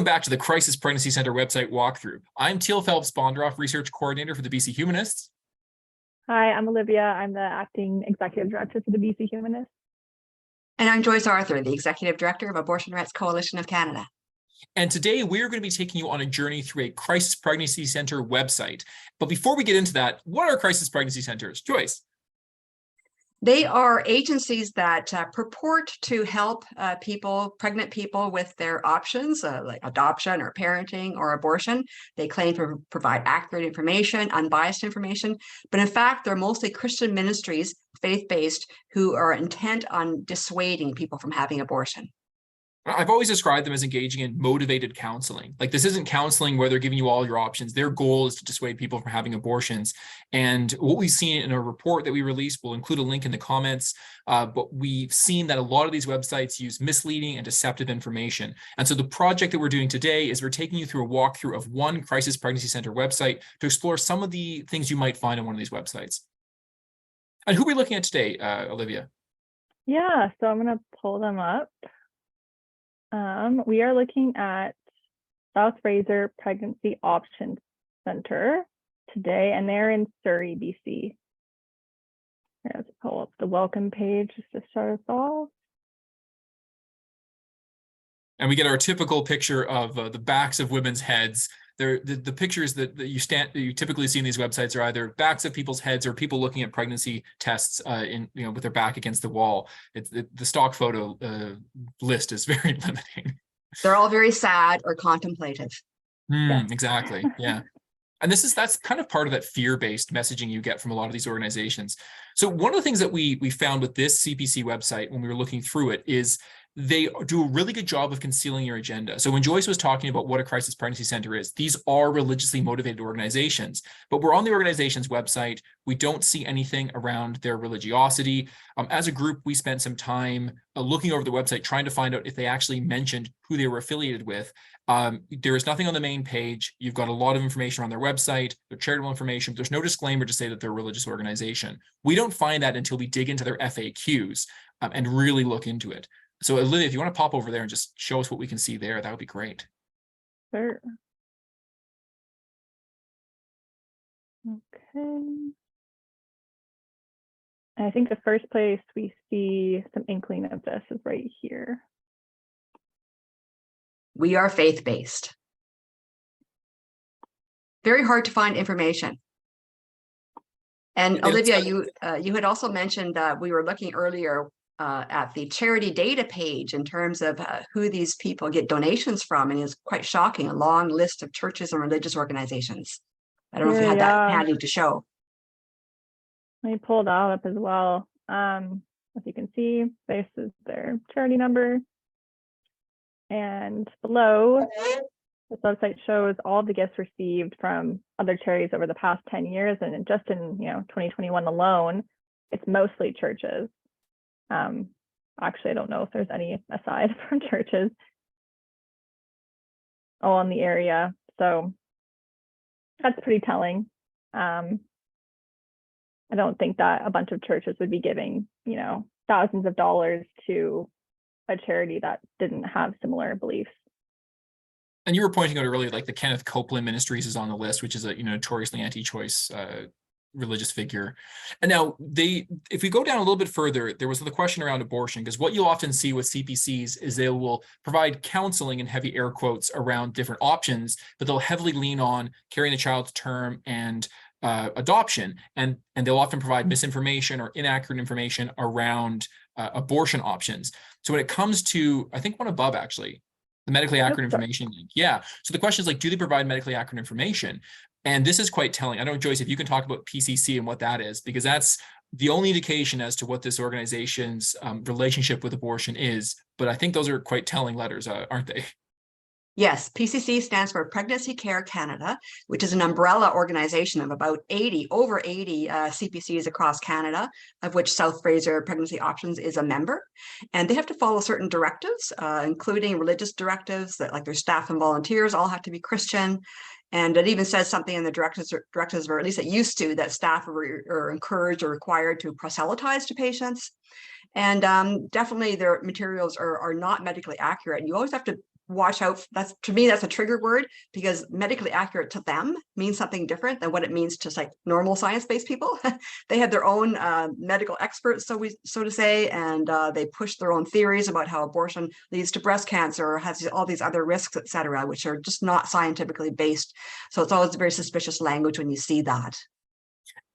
back to the Crisis Pregnancy Center website walkthrough. I'm Teale Phelps-Bondroff, Research Coordinator for the BC Humanists. Hi, I'm Olivia. I'm the Acting Executive Director for the BC Humanists. And I'm Joyce Arthur, the Executive Director of Abortion Rights Coalition of Canada. And today we're going to be taking you on a journey through a Crisis Pregnancy Center website. But before we get into that, what are Crisis Pregnancy Centers? Joyce? They are agencies that purport to help pregnant people with their options, like adoption or parenting or abortion. They claim to provide accurate information, unbiased information, but in fact, they're mostly Christian ministries, faith-based, who are intent on dissuading people from having abortion. I've always described them as engaging in motivated counseling. Like, this isn't counseling where they're giving you all your options. Their goal is to dissuade people from having abortions. And what we've seen in a report that we released, we'll include a link in the comments, but we've seen that a lot of these websites use misleading and deceptive information. And so the project that we're doing today is we're taking you through a walkthrough of one Crisis Pregnancy Center website to explore some of the things you might find on one of these websites. And who are we looking at today, Olivia? Yeah, so I'm going to pull them up. We are looking at South Fraser Pregnancy Option Center today, and they're in Surrey, BC. Let's pull up the welcome page just to start us off. And we get our typical picture of the backs of women's heads. The pictures that you typically see in these websites are either backs of people's heads or people looking at pregnancy tests with their back against the wall. The stock photo list is very limiting. They're all very sad or contemplative. Yeah. Exactly. Yeah. And that's kind of part of that fear-based messaging you get from a lot of these organizations. So one of the things that we found with this CPC website when we were looking through it is they do a really good job of concealing your agenda. So when Joyce was talking about what a crisis pregnancy center is, these are religiously motivated organizations, but we're on the organization's website. We don't see anything around their religiosity. As a group, we spent some time looking over the website, trying to find out if they actually mentioned who they were affiliated with. There is nothing on the main page. You've got a lot of information on their website, their charitable information, but there's no disclaimer to say that they're a religious organization. We don't find that until we dig into their FAQs and really look into it. So Olivia, if you want to pop over there and just show us what we can see there, that would be great. Sure. Okay. I think the first place we see some inkling of this is right here. We are faith-based. Very hard to find information. And Olivia, you had also mentioned we were looking earlier at the charity data page in terms of who these people get donations from, and it's quite shocking, a long list of churches and religious organizations. I don't know if you had that handy to show. Let me pull that up as well. As you can see, this is their charity number. And below, this website shows all the gifts received from other charities over the past 10 years. And just in 2021 alone, it's mostly churches. Actually, I don't know if there's any aside from churches all in the area. So that's pretty telling. I don't think that a bunch of churches would be giving, thousands of dollars to a charity that didn't have similar beliefs. And you were pointing out earlier, like the Kenneth Copeland Ministries is on the list, which is a notoriously anti-choice religious figure. And now if we go down a little bit further, there was the question around abortion, because what you'll often see with CPCs is they will provide counseling in heavy air quotes around different options, but they'll heavily lean on carrying the child to term and adoption, and they'll often provide misinformation or inaccurate information around abortion options. So when it comes to, I think one above actually, the medically accurate information link. Yeah. So the question is, like, do they provide medically accurate information? And this is quite telling. I don't know, Joyce, if you can talk about PCC and what that is, because that's the only indication as to what this organization's relationship with abortion is. But I think those are quite telling letters, aren't they? Yes, PCC stands for Pregnancy Care Canada, which is an umbrella organization of about over 80 CPCs across Canada, of which South Fraser Pregnancy Options is a member. And they have to follow certain directives, including religious directives that, like, their staff and volunteers all have to be Christian. And it even says something in the directives, or at least it used to, that staff are encouraged or required to proselytize to patients. And definitely their materials are not medically accurate. And you always have to watch out. That's, to me, that's a trigger word, because medically accurate to them means something different than what it means to like normal science-based people. They have their own medical experts, so to say, and they push their own theories about how abortion leads to breast cancer or has all these other risks, et cetera, which are just not scientifically based. So it's always very suspicious language when you see that.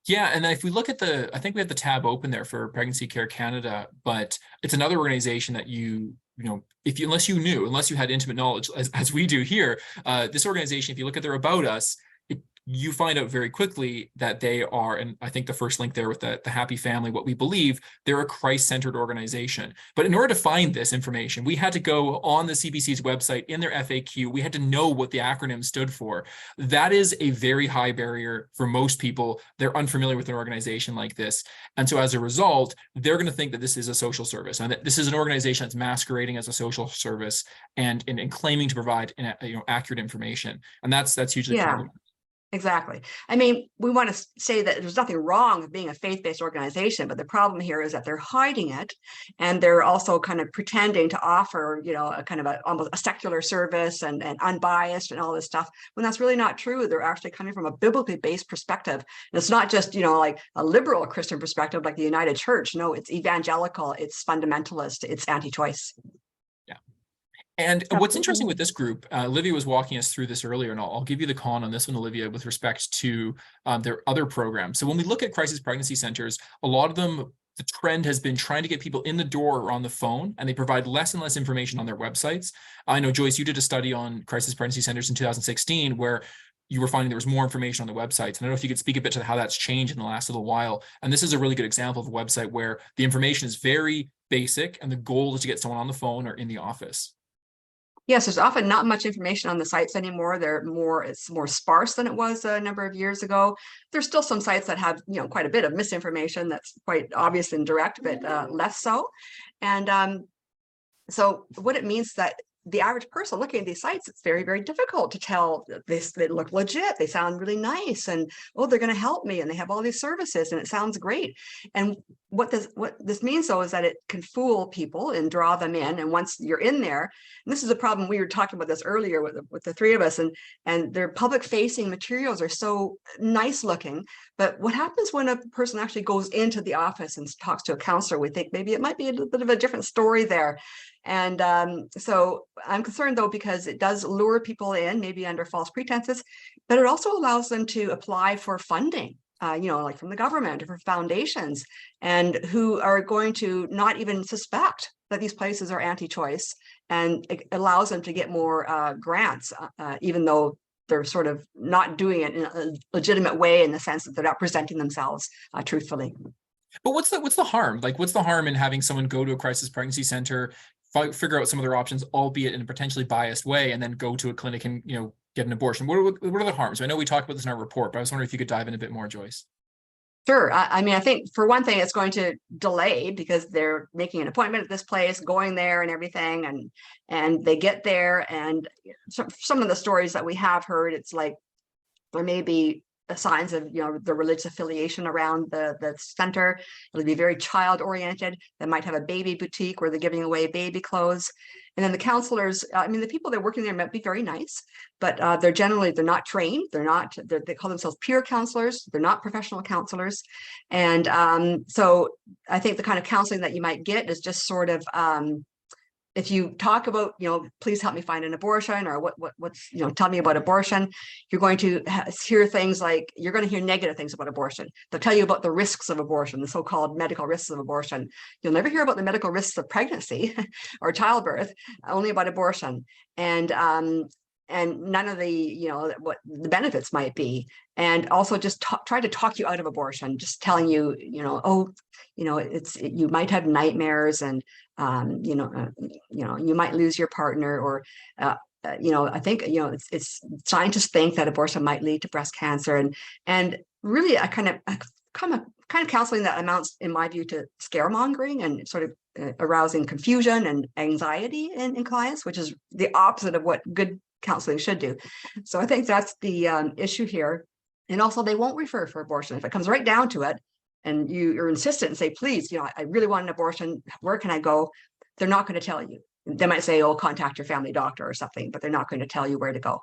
Yeah, and if we look at I think we have the tab open there for Pregnancy Care Canada, but it's another organization that unless you had intimate knowledge, as we do here, this organization, if you look at their About Us, you find out very quickly that they are, and I think the first link there with the happy family, what we believe, they're a Christ-centered organization. But in order to find this information, we had to go on the CPC's website in their FAQ. We had to know what the acronym stood for. That is a very high barrier for most people. They're unfamiliar with an organization like this. And so as a result, they're going to think that this is a social service and that this is an organization that's masquerading as a social service and claiming to provide accurate information. And that's hugely problematic. Exactly. I mean, we want to say that there's nothing wrong with being a faith-based organization, but the problem here is that they're hiding it, and they're also kind of pretending to offer, a kind of almost a secular service and unbiased and all this stuff, when that's really not true. They're actually coming from a biblically based perspective. And it's not just, like a liberal Christian perspective, like the United Church. No, it's evangelical, it's fundamentalist, it's anti-choice. And what's interesting with this group, Olivia was walking us through this earlier, and I'll give you the con on this one, Olivia, with respect to their other programs. So when we look at crisis pregnancy centers, a lot of them, the trend has been trying to get people in the door or on the phone, and they provide less and less information on their websites. I know, Joyce, you did a study on crisis pregnancy centers in 2016, where you were finding there was more information on the websites. And I don't know if you could speak a bit to how that's changed in the last little while. And this is a really good example of a website where the information is very basic, and the goal is to get someone on the phone or in the office. Yes, there's often not much information on the sites anymore. It's more sparse than it was a number of years ago. There's still some sites that have, quite a bit of misinformation that's quite obvious and direct, but less so. And so what it means that the average person looking at these sites, it's very, very difficult to tell. They look legit, they sound really nice, and they're going to help me, and they have all these services, and it sounds great. And what this means, though, is that it can fool people and draw them in. And once you're in there, and this is a problem, we were talking about this earlier with the three of us, and their public facing materials are so nice looking, but what happens when a person actually goes into the office and talks to a counselor? We think maybe it might be a little bit of a different story there. And so I'm concerned, though, because it does lure people in, maybe under false pretenses, but it also allows them to apply for funding, like from the government or for foundations, and who are going to not even suspect that these places are anti-choice, and it allows them to get more grants, even though they're sort of not doing it in a legitimate way, in the sense that they're not presenting themselves truthfully. But what's the harm? Like, what's the harm in having someone go to a crisis pregnancy center, figure out some of their options, albeit in a potentially biased way, and then go to a clinic and get an abortion? What are the harms? I know we talked about this in our report, but I was wondering if you could dive in a bit more, Joyce. Sure. I mean, I think for one thing, it's going to delay, because they're making an appointment at this place, going there and everything, and they get there, and some of the stories that we have heard, it's like there may be signs of the religious affiliation around the center. It'll be very child oriented. They might have a baby boutique where they're giving away baby clothes. And then the counselors, I mean, the people that are working there might be very nice, but they're not trained. They call themselves peer counselors. They're not professional counselors. And so I think the kind of counseling that you might get is just sort of, if you talk about, please help me find an abortion, or what's, tell me about abortion, you're going to hear things like, you're going to hear negative things about abortion. They'll tell you about the risks of abortion, the so-called medical risks of abortion. You'll never hear about the medical risks of pregnancy or childbirth, only about abortion. And none of the, what the benefits might be. And also just try to talk you out of abortion, just telling you, you might have nightmares, and, you might lose your partner, or, I think, it's scientists think that abortion might lead to breast cancer, and really a kind of counseling that amounts, in my view, to scaremongering and sort of arousing confusion and anxiety in clients, which is the opposite of what good counseling should do. So I think that's the issue here. And also, they won't refer for abortion. If it comes right down to it, and you're insistent and say, please, I really want an abortion, where can I go? They're not going to tell you. they might say, oh, contact your family doctor or something, but they're not going to tell you where to go.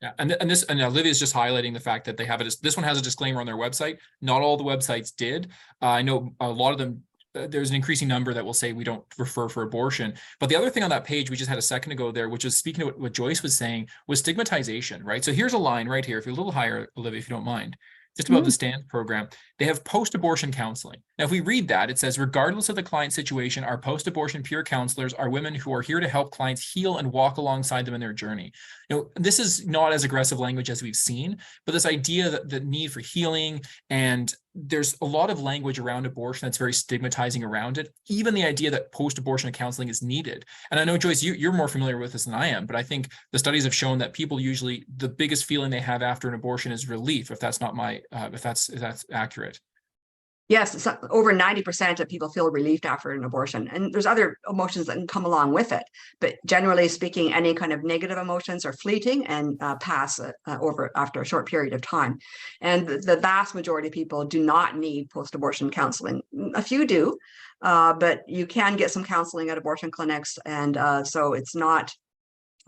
Yeah, and Olivia's just highlighting the fact that they have this one has a disclaimer on their website. Not all the websites did. I know a lot of them. There's an increasing number that will say we don't refer for abortion. But the other thing on that page we just had a second ago there, which is speaking to what Joyce was saying, was stigmatization, right? So here's a line right here. If you're a little higher, Olivia, if you don't mind, just about the STAND program. They have post-abortion counseling. Now, if we read that, it says, regardless of the client situation, our post-abortion peer counselors are women who are here to help clients heal and walk alongside them in their journey. You know, this is not as aggressive language as we've seen, but this idea that the need for healing, and there's a lot of language around abortion that's very stigmatizing around it. Even the idea that post-abortion counseling is needed. And I know, Joyce, you're more familiar with this than I am, but I think the studies have shown that people usually, the biggest feeling they have after an abortion is relief, if that's not my, if that's accurate. Yes, it's over 90% of people feel relieved after an abortion, and there's other emotions that can come along with it. But generally speaking, any kind of negative emotions are fleeting and pass over after a short period of time. And the vast majority of people do not need post-abortion counseling. A few do, but you can get some counseling at abortion clinics, and so it's not.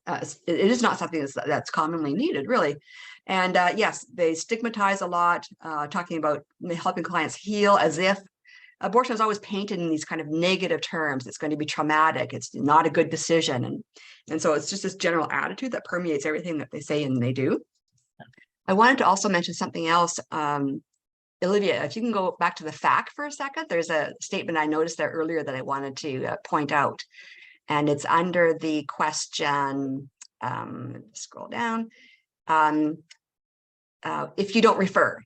It is not something that's commonly needed, really. And yes, they stigmatize a lot, talking about helping clients heal, as if abortion is always painted in these kind of negative terms. It's going to be traumatic. It's not a good decision. And so it's just this general attitude that permeates everything that they say and they do. I wanted to also mention something else. Olivia, if you can go back to the FAQ for a second, there's a statement I noticed there earlier that I wanted to point out. And it's under the question, scroll down. If you don't refer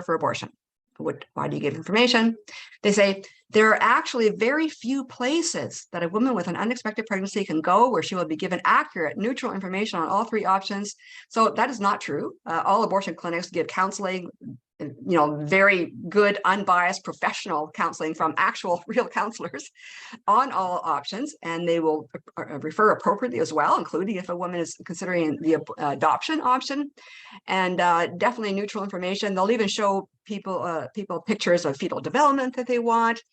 for abortion, why do you give information? They say there are actually very few places that a woman with an unexpected pregnancy can go where she will be given accurate, neutral information on all three options. So that is not true. All abortion clinics give counseling, very good, unbiased, professional counseling from actual real counselors on all options, and they will refer appropriately as well, including if a woman is considering the adoption option, and definitely neutral information. They'll even show people pictures of fetal development that they want.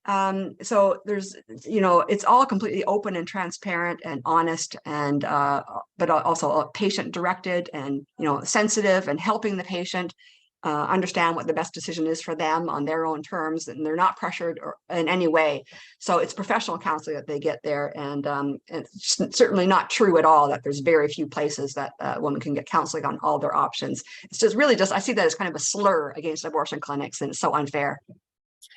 So there's, it's all completely open and transparent and honest, and but also patient directed and sensitive and helping the patient understand what the best decision is for them on their own terms, and they're not pressured or in any way. So it's professional counseling that they get there, and it's certainly not true at all that there's very few places that a woman can get counseling on all their options. It's just really I see that as kind of a slur against abortion clinics, and it's so unfair.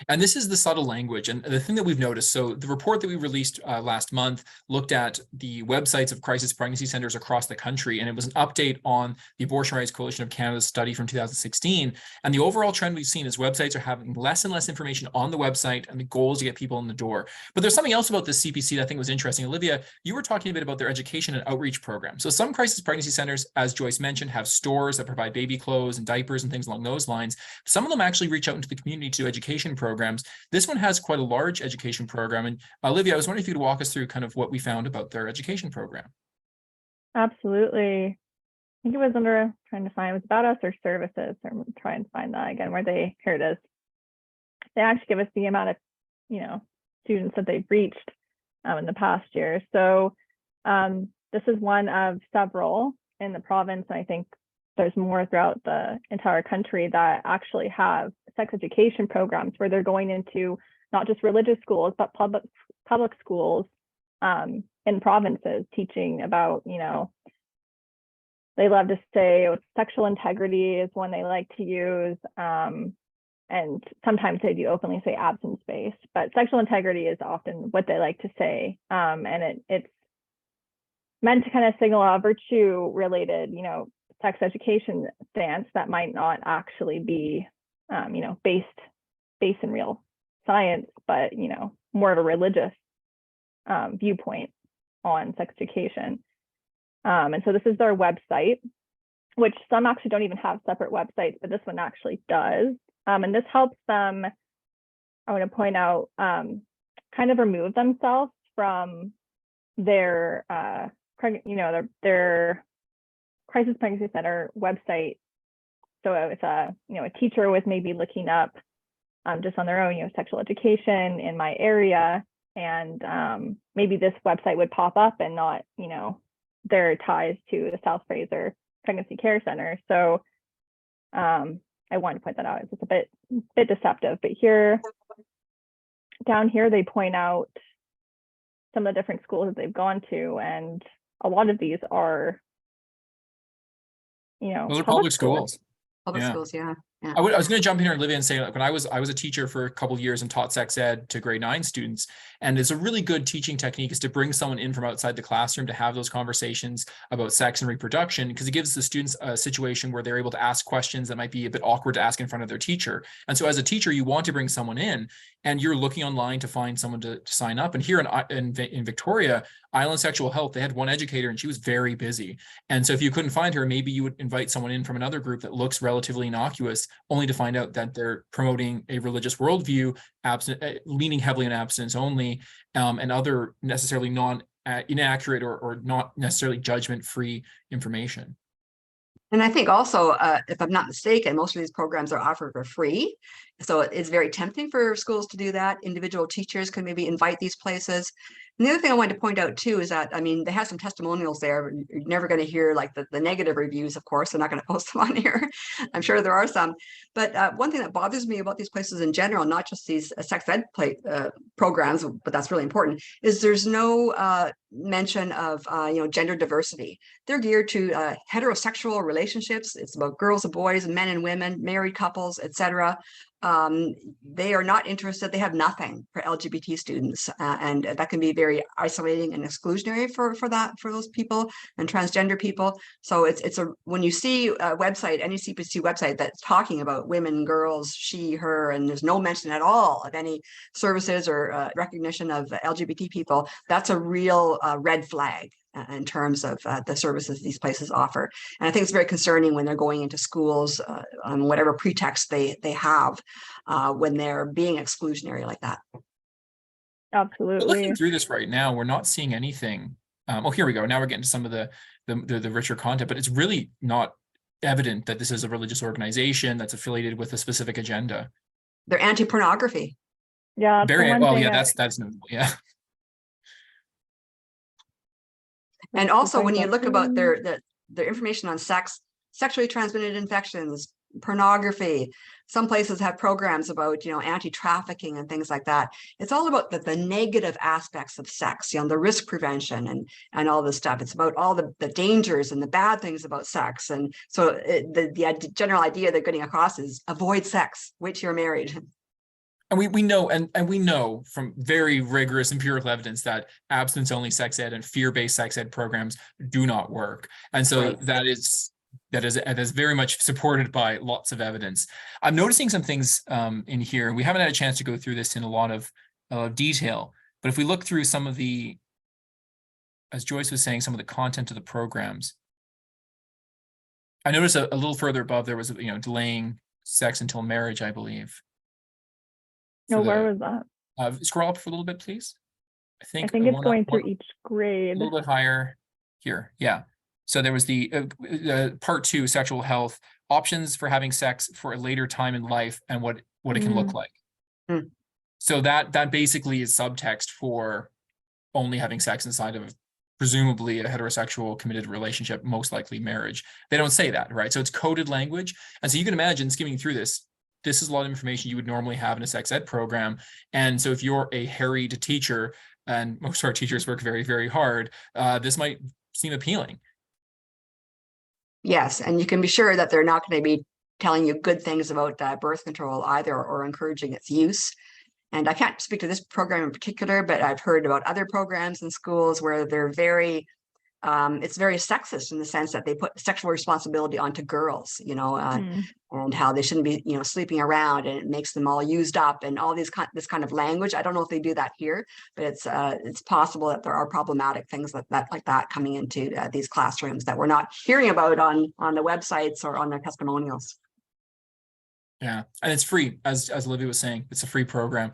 And this is the subtle language. And the thing that we've noticed, so the report that we released last month looked at the websites of crisis pregnancy centers across the country. And it was an update on the Abortion Rights Coalition of Canada's study from 2016. And the overall trend we've seen is websites are having less and less information on the website, and the goal is to get people in the door. But there's something else about this CPC that I think was interesting. Olivia, you were talking a bit about their education and outreach program. So some crisis pregnancy centers, as Joyce mentioned, have stores that provide baby clothes and diapers and things along those lines. Some of them actually reach out into the community to do education programs. This one has quite a large education program. And Olivia, I was wondering if you could walk us through kind of what we found about their education program. Absolutely. I think it was under, trying to find, it was about us or services. I'm trying to find that again, here it is. They actually give us the amount of, students that they've reached in the past year. So this is one of several in the province. And I think there's more throughout the entire country that actually have sex education programs where they're going into not just religious schools, but public schools in provinces, teaching about, they love to say sexual integrity is one they like to use. And sometimes they do openly say absence-based, but sexual integrity is often what they like to say. And it's meant to kind of signal a virtue-related, sex education stance that might not actually be, based in real science, but, more of a religious viewpoint on sex education. And so this is their website, which some actually don't even have separate websites, but this one actually does. And this helps them, I want to point out, kind of remove themselves from their, their crisis pregnancy center website. So if a teacher was maybe looking up just on their own, sexual education in my area, and maybe this website would pop up and not, their ties to the South Fraser Pregnancy Care Center. So I wanted to point that out. It's just a bit deceptive, but down here, they point out some of the different schools that they've gone to, and a lot of these are, those are public schools. Public schools, yeah. I was going to jump in here, Olivia, and say, like, when I was a teacher for a couple of years and taught sex ed to grade 9 students, and it's a really good teaching technique is to bring someone in from outside the classroom to have those conversations about sex and reproduction, because it gives the students a situation where they're able to ask questions that might be a bit awkward to ask in front of their teacher. And so as a teacher, you want to bring someone in, and you're looking online to find someone to sign up. And here in Victoria, Island Sexual Health, they had one educator and she was very busy. And so if you couldn't find her, maybe you would invite someone in from another group that looks relatively innocuous, only to find out that they're promoting a religious worldview, leaning heavily on abstinence only, and other necessarily inaccurate or not necessarily judgment-free information. And I think also, if I'm not mistaken, most of these programs are offered for free. So it's very tempting for schools to do that. Individual teachers can maybe invite these places. And the other thing I wanted to point out too is that, I mean, they have some testimonials there. You're never going to hear like the negative reviews, of course. They're not going to post them on here. I'm sure there are some. But one thing that bothers me about these places in general, not just these sex ed programs, but that's really important, is there's no mention of gender diversity. They're geared to heterosexual relationships. It's about girls and boys, men and women, married couples, etc. They are not interested. They have nothing for LGBT students, and that can be very isolating and exclusionary for those people and transgender people. So when you see a website, any CPC website that's talking about women, girls, she, her, and there's no mention at all of any services or recognition of LGBT people, that's a real red flag in terms of the services these places offer. And I think it's very concerning when they're going into schools on whatever pretext they have when they're being exclusionary like that. Absolutely. But looking through this right now, we're not seeing anything. Oh, here we go. Now we're getting to some of the richer content, but it's really not evident that this is a religious organization that's affiliated with a specific agenda. They're anti-pornography. Yeah. Very well. Yeah, that's notable. Yeah. And also, when you look about their information on sex, sexually transmitted infections, pornography, some places have programs about, anti-trafficking and things like that. It's all about the negative aspects of sex, the risk prevention and all this stuff. It's about all the dangers and the bad things about sex. And so the general idea they're getting across is avoid sex, wait till you're married. And we know from very rigorous empirical evidence that abstinence-only sex ed and fear-based sex ed programs do not work. And so Right. that is very much supported by lots of evidence. I'm noticing some things in here. We haven't had a chance to go through this in a lot of detail, but if we look through some of the, as Joyce was saying, some of the content of the programs, I noticed a little further above there was, delaying sex until marriage, I believe. No, where was that? Scroll up for a little bit, please. I think it's going through each grade. A little bit higher here. Yeah. So there was the part 2, sexual health, options for having sex for a later time in life and what it can look like. Mm. So that basically is subtext for only having sex inside of presumably a heterosexual committed relationship, most likely marriage. They don't say that, right? So it's coded language. And so you can imagine skimming through this is a lot of information you would normally have in a sex ed program. And so if you're a harried teacher, and most of our teachers work very, very hard, this might seem appealing. Yes, and you can be sure that they're not going to be telling you good things about birth control either, or encouraging its use. And I can't speak to this program in particular, but I've heard about other programs in schools where they're very, it's very sexist in the sense that they put sexual responsibility onto girls, and how they shouldn't be, sleeping around, and it makes them all used up and all this kind of language. I don't know if they do that here, but it's possible that there are problematic things like that coming into these classrooms that we're not hearing about on the websites or on their testimonials. Yeah, and it's free, as Olivia was saying, it's a free program.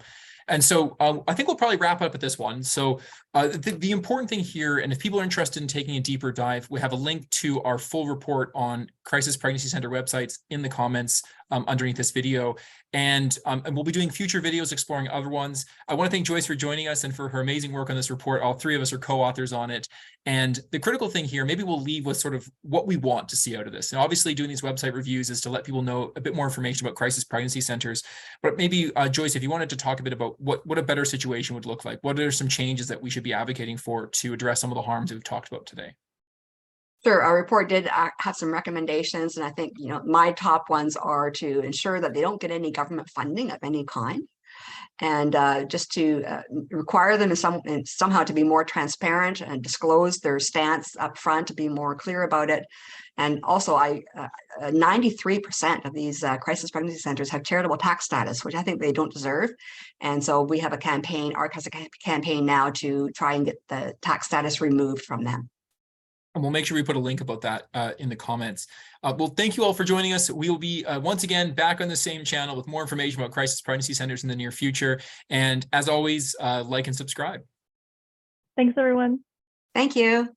And so I think we'll probably wrap up at this one. So the important thing here, and if people are interested in taking a deeper dive, we have a link to our full report on Crisis Pregnancy Center websites in the comments underneath this video. And we'll be doing future videos exploring other ones. I want to thank Joyce for joining us and for her amazing work on this report. All three of us are co-authors on it. And the critical thing here, maybe we'll leave with sort of what we want to see out of this. And obviously doing these website reviews is to let people know a bit more information about crisis pregnancy centers. But maybe Joyce, if you wanted to talk a bit about what a better situation would look like, what are some changes that we should be advocating for to address some of the harms we've talked about today? Sure, our report did have some recommendations, and I think, you know, my top ones are to ensure that they don't get any government funding of any kind, and just to require them somehow to be more transparent and disclose their stance up front, to be more clear about it. And also, 93% of these crisis pregnancy centers have charitable tax status, which I think they don't deserve. And so we have a campaign, ARC has a campaign now to try and get the tax status removed from them. And we'll make sure we put a link about that in the comments. Well, thank you all for joining us. We will be once again back on the same channel with more information about crisis pregnancy centers in the near future. And as always, like and subscribe. Thanks, everyone. Thank you.